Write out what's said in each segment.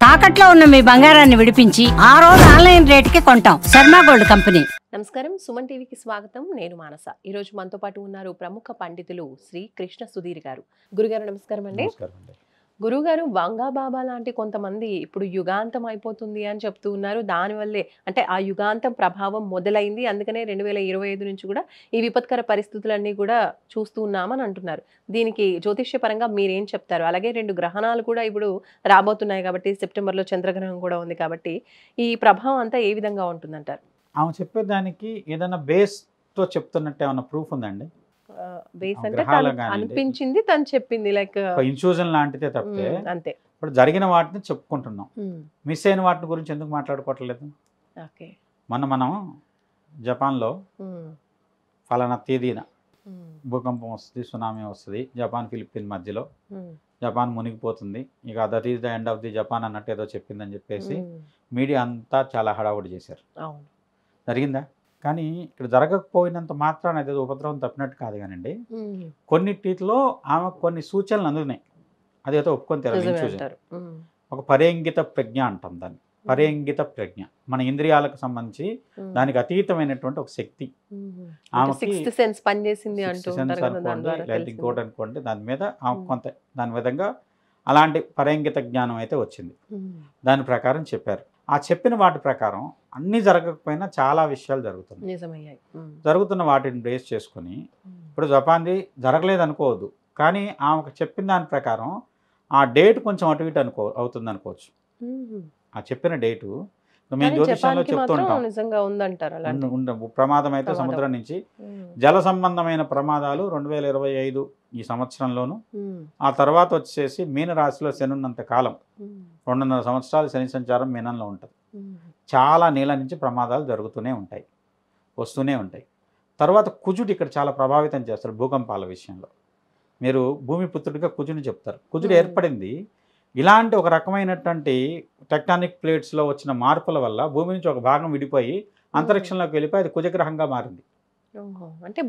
తాకట్లో ఉన్న మీ బంగారాన్ని విడిపించి ఆ రోజు ఆన్లైన్ రేటుకి కొంటాం. Sharma gold company. నమస్కారం, సుమన్ టీవీకి స్వాగతం. నేను మానస. ఈ రోజు మనతో పాటు ఉన్నారు ప్రముఖ పండితులు శ్రీ కృష్ణ సుధీర్ గారు. గురుగారు నమస్కారం అండి. గురుగారు, బంగా బాబా లాంటి కొంతమంది ఇప్పుడు యుగాంతం అయిపోతుంది అని చెప్తూ ఉన్నారు. దానివల్లే అంటే ఆ యుగాంతం ప్రభావం మొదలైంది, అందుకనే 2025 నుంచి కూడా ఈ విపత్కర పరిస్థితులన్నీ కూడా చూస్తూ ఉన్నామని అంటున్నారు. దీనికి జ్యోతిష్య పరంగా మీరేం చెప్తారు? అలాగే 2 గ్రహణాలు కూడా ఇప్పుడు రాబోతున్నాయి కాబట్టి, సెప్టెంబర్లో చంద్రగ్రహణం కూడా ఉంది కాబట్టి ఈ ప్రభావం అంతా ఏ విధంగా ఉంటుందంటారు? ఆమె చెప్పేదానికి ఏదైనా బేస్తో చెప్తున్నట్టు ఏమన్నా ప్రూఫ్ ఉందండి? బేస్ అంటే అనిపించింది, తను చెప్పింది, లైక్ ఇన్ఫ్యూజన్ లాంటిదే తప్పితే అంతే. ఇప్పుడు జరిగిన వాటిని చెప్పుకుంటున్నాం, మిస్ అయిన వాటిని గురించి ఎందుకు మాట్లాడుకోవట్లేదు? మనం జపాన్లో ఫలానా తేదీన భూకంపం వస్తుంది, సునామీ వస్తుంది, జపాన్ ఫిలిప్పీన్ మధ్యలో జపాన్ మునిగిపోతుంది, ఇక that is the end of the Japan అన్నట్టు ఏదో చెప్పిందని చెప్పేసి మీడియా అంతా చాలా హడావుడి చేశారు. జరిగిందా? కానీ ఇక్కడ జరగకపోయినంత మాత్రాన అదేదో ఉపద్రవం తప్పినట్టు కాదు కానండి. కొన్నిటిలో ఆమె కొన్ని సూచనలు అందుతున్నాయి, అదేదో ఒప్పుకొని తెరలించారు. ఒక పరేంగిత ప్రజ్ఞ అంటాం దాన్ని. పరేంగిత ప్రజ్ఞ మన ఇంద్రియాలకు సంబంధించి దానికి అతీతమైనటువంటి ఒక శక్తి ఆమెకి ఇంకోటి అనుకోండి, దాని మీద ఆమె కొంత దాని విధంగా అలాంటి పరేంగిత జ్ఞానం అయితే వచ్చింది. దాని ప్రకారం చెప్పారు. ఆ చెప్పిన వాటి ప్రకారం అన్నీ జరగకపోయినా చాలా విషయాలు జరుగుతున్న వాటిని బేస్ చేసుకుని ఇప్పుడు జపాన్ది జరగలేదు అనుకోవద్దు, కానీ ఆమెకు చెప్పిన దాని ప్రకారం ఆ డేట్ కొంచెం అటు ఇటు అవుతుంది అనుకోవచ్చు. ఆ చెప్పిన డేటు మేము జ్యోతిషంలో చెప్తూ ఉంటాం. ప్రమాదం అయితే సముద్రం నుంచి జల సంబంధమైన ప్రమాదాలు 2025 ఈ సంవత్సరంలోను, ఆ తర్వాత వచ్చేసి మీన రాశిలో శని ఉన్నంత కాలం 2.5 సంవత్సరాలు శని సంచారం మీనంలో ఉంటుంది. చాలా నీళ్ళ నుంచి ప్రమాదాలు జరుగుతూనే ఉంటాయి, వస్తూనే ఉంటాయి. తర్వాత కుజుడు ఇక్కడ చాలా ప్రభావితం చేస్తాడు భూకంపాల విషయంలో. మీరు భూమిపుత్రుడిగా కుజుని చెప్తారు. కుజుడు ఏర్పడింది ఇలాంటి ఒక రకమైనటువంటి టెక్టానిక్ ప్లేట్స్లో వచ్చిన మార్పుల వల్ల భూమి నుంచి ఒక భాగం విడిపోయి అంతరిక్షంలోకి వెళ్ళిపోయి అది కుజగ్రహంగా మారింది. అంటే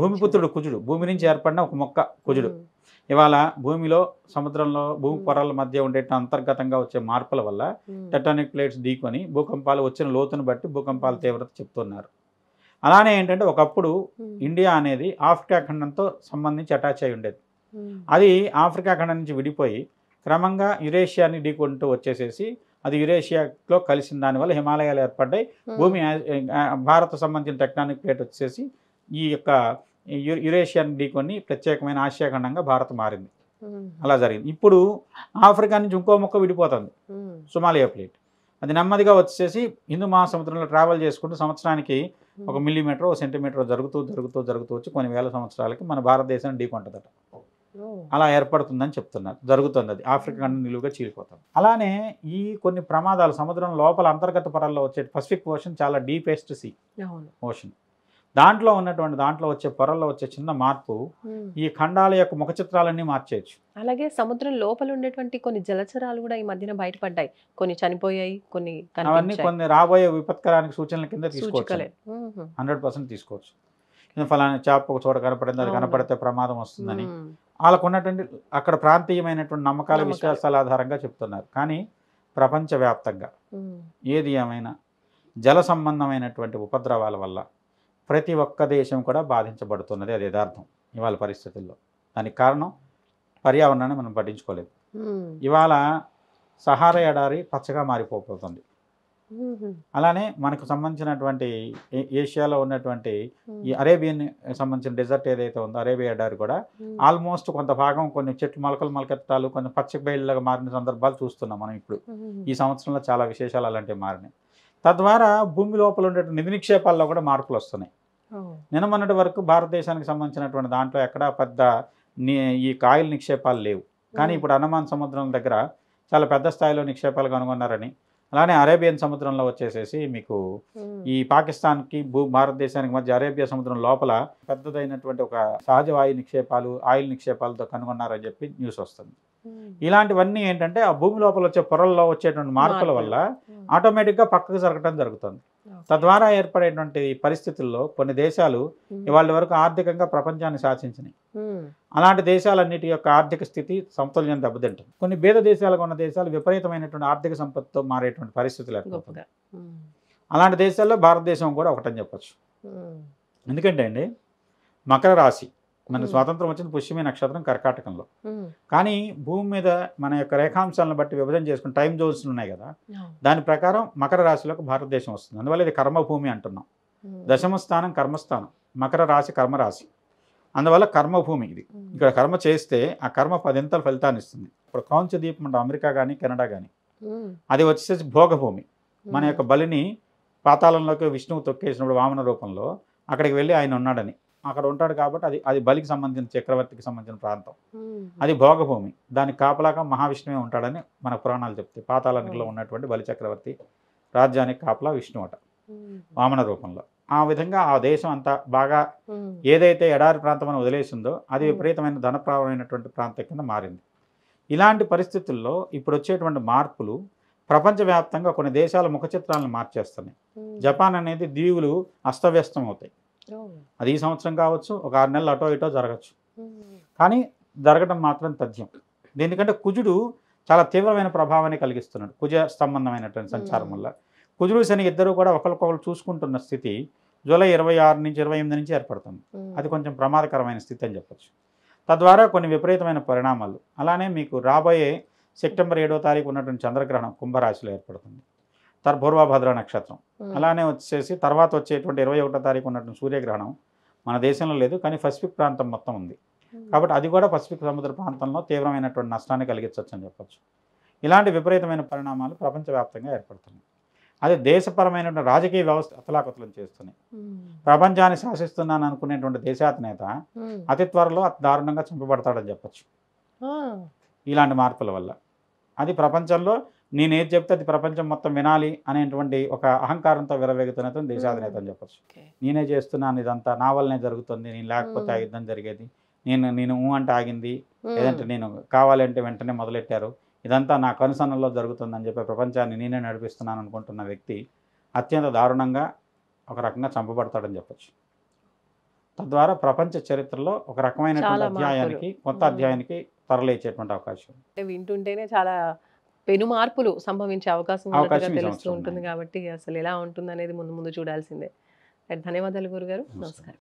భూమిపుత్రుడు కుజుడు, భూమి నుంచి ఏర్పడిన ఒక మొక్క కుజుడు. ఇవాళ భూమిలో సముద్రంలో భూమి పొరల మధ్య ఉండే అంతర్గతంగా వచ్చే మార్పుల వల్ల టెక్టానిక్ ప్లేట్స్ ఢీకొని భూకంపాలు వచ్చిన లోతును బట్టి భూకంపాల తీవ్రత చెప్తున్నారు. అలానే ఏంటంటే ఒకప్పుడు ఇండియా అనేది ఆఫ్రికా ఖండంతో సంబంధించి అటాచ్ అయి ఉండేది. అది ఆఫ్రికా ఖండం నుంచి విడిపోయి క్రమంగా యురేషియాని ఢీకొంటూ వచ్చేసేసి అది యురేషియాలో కలిసిన దానివల్ల హిమాలయాలు ఏర్పడ్డాయి. భూమి భారత సంబంధించిన టెక్టానిక్ ప్లేట్ వచ్చేసి ఈ యొక్క యురేషియాని ఢీకొని ప్రత్యేకమైన ఆసియా ఖండంగా భారత్ మారింది. అలా జరిగింది. ఇప్పుడు ఆఫ్రికా నుంచి ఇంకో మొక్క విడిపోతుంది, సొమాలియా ప్లేట్. అది నెమ్మదిగా వచ్చేసి హిందూ మహాసముద్రంలో ట్రావెల్ చేసుకుంటూ సంవత్సరానికి 1 మిల్లీమీటర్ 1 సెంటీమీటర్ జరుగుతూ వచ్చి కొన్ని వేల సంవత్సరాలకి మన భారతదేశాన్ని ఢీకొంటుందట. అలా ఏర్పడుతుందని చెప్తున్నారు. జరుగుతుంది, అది ఆఫ్రికా ఖండం నిలువుగా చీలిపోతుంది. అలానే ఈ కొన్ని ప్రమాదాలు సముద్రం లోపల అంతర్గత పొరల్లో వచ్చే పసిఫిక్ ఓషన్ చాలా డీపెస్ట్ సీ ఓషన్. దాంట్లో వచ్చే పొరల్లో వచ్చే చిన్న మార్పు ఈ ఖండాల యొక్క ముఖ చిత్రాలన్నీ మార్చేయచ్చు. అలాగే సముద్రం లోపల ఉండేటువంటి కొన్ని జలచరాలు కూడా ఈ మధ్యన బయటపడ్డాయి, కొన్ని చనిపోయాయి, అవన్నీ కొన్ని రాబోయే విపత్కరానికి సూచనల కింద తీసుకోవచ్చు. 100% తీసుకోవచ్చు. ఫలానా చేప ఒక చోట కనపడింది, అది కనపడితే ప్రమాదం వస్తుందని వాళ్ళకు ఉన్నటువంటి అక్కడ ప్రాంతీయమైనటువంటి నమ్మకాల విశ్వాసాల ఆధారంగా చెప్తున్నారు. కానీ ప్రపంచవ్యాప్తంగా ఏది ఏమైనా జల సంబంధమైనటువంటి ఉపద్రవాల వల్ల ప్రతి ఒక్క దేశం కూడా బాధించబడుతున్నది, అది యథార్థం ఇవాళ పరిస్థితుల్లో. దానికి కారణం పర్యావరణాన్ని మనం పట్టించుకోలేదు. ఇవాళ సహారా ఎడారి పచ్చగా మారిపోతుంది. అలానే మనకు సంబంధించినటువంటి ఏషియాలో ఉన్నటువంటి ఈ అరేబియన్ సంబంధించిన డెజర్ట్ ఏదైతే ఉందో అరేబియా ఎడారి కూడా ఆల్మోస్ట్ కొంత భాగం కొన్ని చెట్లు మొలకెత్తాలు కొంచెం పచ్చ బయళ్ళగా మారిన సందర్భాలు చూస్తున్నాం మనం ఇప్పుడు. ఈ సంవత్సరంలో చాలా విశేషాలు అలాంటివి మారినాయి. తద్వారా భూమి లోపల ఉండే నిధి నిక్షేపాల్లో కూడా మార్పులు వస్తున్నాయి. నిన్న మొన్నటి వరకు భారతదేశానికి సంబంధించినటువంటి దాంట్లో ఎక్కడా పెద్ద ఈ కాయిల్ నిక్షేపాలు లేవు. కానీ ఇప్పుడు అండమాన్ సముద్రం దగ్గర చాలా పెద్ద స్థాయిలో నిక్షేపాలు కనుగొన్నారని, అలానే అరేబియన్ సముద్రంలో వచ్చేసేసి మీకు ఈ పాకిస్తాన్కి భారతదేశానికి మధ్య అరేబియా సముద్రం లోపల పెద్దదైనటువంటి ఒక సహజ వాయు నిక్షేపాలు ఆయిల్ నిక్షేపాలతో కనుగొన్నారని చెప్పి న్యూస్ వస్తుంది. ఇలాంటివన్నీ ఏంటంటే ఆ భూమి లోపల వచ్చే పొరల్లో వచ్చేటువంటి మార్పుల వల్ల ఆటోమేటిక్గా పక్కకు జరగటం జరుగుతుంది. తద్వారా ఏర్పడేటువంటి పరిస్థితుల్లో కొన్ని దేశాలు ఇవాళ వరకు ఆర్థికంగా ప్రపంచాన్ని శాసించినాయి. అలాంటి దేశాలన్నిటి యొక్క ఆర్థిక స్థితి సమతుల్యం దెబ్బతింటుంది. కొన్ని పేద దేశాలుగా ఉన్న దేశాలు విపరీతమైనటువంటి ఆర్థిక సంపత్తితో మారేటువంటి పరిస్థితులు ఏర్పడుతుంది. అలాంటి దేశాల్లో భారతదేశం కూడా ఒకటని చెప్పచ్చు. ఎందుకంటే అండి, మకర రాశి మన స్వాతంత్రం వచ్చింది పుష్యమి నక్షత్రం కర్కాటకంలో. కానీ భూమి మీద మన యొక్క రేఖాంశాలను బట్టి విభజన చేసుకుని టైం జోన్స్ ఉన్నాయి కదా, దాని ప్రకారం మకర రాశిలోకి భారతదేశం వస్తుంది. అందువల్ల ఇది కర్మభూమి అంటున్నాం. దశమ స్థానం కర్మస్థానం, మకర రాశి కర్మరాశి, అందువల్ల కర్మభూమి ఇది. ఇక్కడ కర్మ చేస్తే ఆ కర్మ 10 ఫలితాన్ని ఇస్తుంది. ఇప్పుడు క్రౌంచ ద్వీపం అంటే అమెరికా కానీ కెనడా కానీ, అది వచ్చేసి భోగభూమి. మన యొక్క బలిని పాతాళంలోకి విష్ణువు తొక్కేసినప్పుడు వామన రూపంలో అక్కడికి వెళ్ళి ఆయన ఉన్నాడని అక్కడ ఉంటాడు కాబట్టి అది బలికి సంబంధించిన చక్రవర్తికి సంబంధించిన ప్రాంతం, అది భోగభూమి. దానికి కాపలాగా మహావిష్ణువే ఉంటాడని మన పురాణాలు చెప్తాయి. పాతాళానికిలో ఉన్నటువంటి బలి చక్రవర్తి రాజ్యానికి కాపలా విష్ణు అట వామన రూపంలో. ఆ విధంగా ఆ దేశం అంతా బాగా ఏదైతే ఎడారి ప్రాంతం అని వదిలేసిందో అది విపరీతమైన ధనప్రావమైనటువంటి ప్రాంతం కింద మారింది. ఇలాంటి పరిస్థితుల్లో ఇప్పుడు వచ్చేటువంటి మార్పులు ప్రపంచవ్యాప్తంగా కొన్ని దేశాల ముఖ చిత్రాలను మార్చేస్తున్నాయి. జపాన్ అనేది దీవులు అస్తవ్యస్తం అవుతాయి. అది ఈ సంవత్సరం కావచ్చు, ఒక 6 నెలలు అటో ఇటో జరగచ్చు, కానీ జరగడం మాత్రం తథ్యం. ఎందుకంటే కుజుడు చాలా తీవ్రమైన ప్రభావాన్ని కలిగిస్తున్నాడు. కుజ సంబంధమైనటువంటి సంచారం వల్ల కుజుడు శని ఇద్దరు కూడా ఒకరికొకరు చూసుకుంటున్న స్థితి జూలై 26 నుంచి 28 నుంచి ఏర్పడుతుంది. అది కొంచెం ప్రమాదకరమైన స్థితి అని చెప్పచ్చు. తద్వారా కొన్ని విపరీతమైన పరిణామాలు. అలానే మీకు రాబోయే సెప్టెంబర్ 7వ తారీఖు ఉన్నటువంటి చంద్రగ్రహణం కుంభరాశిలో ఏర్పడుతుంది. పూర్వభద్ర నక్షత్రం. అలానే వచ్చేసి తర్వాత వచ్చేటువంటి 21వ తారీఖు ఉన్నటువంటి సూర్యగ్రహణం మన దేశంలో లేదు, కానీ పసిఫిక్ ప్రాంతం మొత్తం ఉంది. కాబట్టి అది కూడా పసిఫిక్ సముద్ర ప్రాంతంలో తీవ్రమైనటువంటి నష్టాన్ని కలిగించవచ్చు అని చెప్పచ్చు. ఇలాంటి విపరీతమైన పరిణామాలు ప్రపంచవ్యాప్తంగా ఏర్పడుతున్నాయి. అది దేశపరమైనటువంటి రాజకీయ వ్యవస్థ అతలాకుతలం చేస్తున్నాయి. ప్రపంచాన్ని శాసిస్తున్నాను అనుకునేటువంటి దేశాధినేత అతి త్వరలో అతి దారుణంగా చంపబడతాడని చెప్పచ్చు ఇలాంటి మార్పుల వల్ల. అది ప్రపంచంలో నేనేది చెప్తే అది ప్రపంచం మొత్తం వినాలి అనేటువంటి ఒక అహంకారంతో విరవేగుతున్నటువంటి దేశాధినేత అని చెప్పచ్చు. నేనే చేస్తున్నాను, ఇదంతా నా వల్లనే జరుగుతుంది, నేను లేకపోతే ఆ యుద్ధం జరిగేది, నేను అంటే ఆగింది, లేదంటే నేను కావాలంటే వెంటనే మొదలెట్టారు, ఇదంతా నా కనుసన్నల్లో జరుగుతుందని చెప్పి ప్రపంచాన్ని నేనే నడిపిస్తున్నాను అనుకుంటున్న వ్యక్తి అత్యంత దారుణంగా ఒక రకంగా చంపబడతాడని చెప్పచ్చు. తద్వారా ప్రపంచ చరిత్రలో ఒక రకమైనటువంటి అధ్యాయానికి కొత్త అధ్యాయానికి తరలేచేటువంటి అవకాశం. వింటుంటేనే చాలా పెను మార్పులు సంభవించే అవకాశం తెలుస్తూ ఉంటుంది. కాబట్టి అసలు ఎలా ఉంటుంది అనేది ముందు చూడాల్సిందే. ధన్యవాదాలు గురుగారు. నమస్కారం.